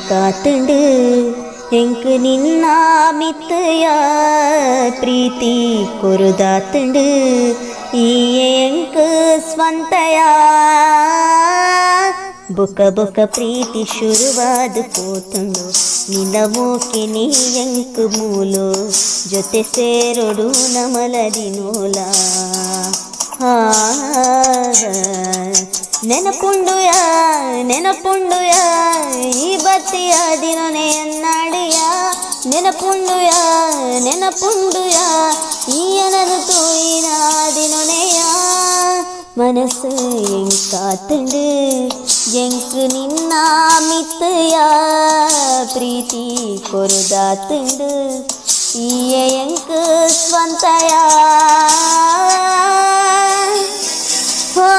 ಎಂಕಾತುಂಡು ಎಂಕ್ ನಿನ್ನ ಮಿತ್ತಯ ಪ್ರೀತಿ ಕೊರುದಾತುಂಡು ಈ ಎಂಕ್ ಸ್ವಂತಯ ಬೊಕ ಬೊಕ ಪ್ರೀತಿ ಶುರುವಾದ ಪೋತುಂಡು ನಿನ್ನ ಮೋಕೆ ನೀ ಎಂಕ್ ಮೂಲು ಜೊತೆ ಸೇರೊಡು ನಮಲದಿನೋಲ ನೆನಪುಂಡುಯಾ ನೆನಪುಂಡುಯಾ ಈ ಬತ್ತಿಯ ದಿನನೆ ಎನ್ನಾಡಿಯ ನೆನಪುಂಡುಯಾ ನೆನಪುಂಡುಯಾ ಈ ಎನನು ತೂಯಿನ ದಿನನೆಯ മനസ്സ് ಎಂಕಾತುಂಡು ಎಂಕ್ ನಿನ್ನ ಮಿತ್ತಯ ಪ್ರೀತಿ ಕೊರುದಾತುಂಡು ಈಯೆ ಎಂಕ್ ಸ್ವಂತಯ ಓ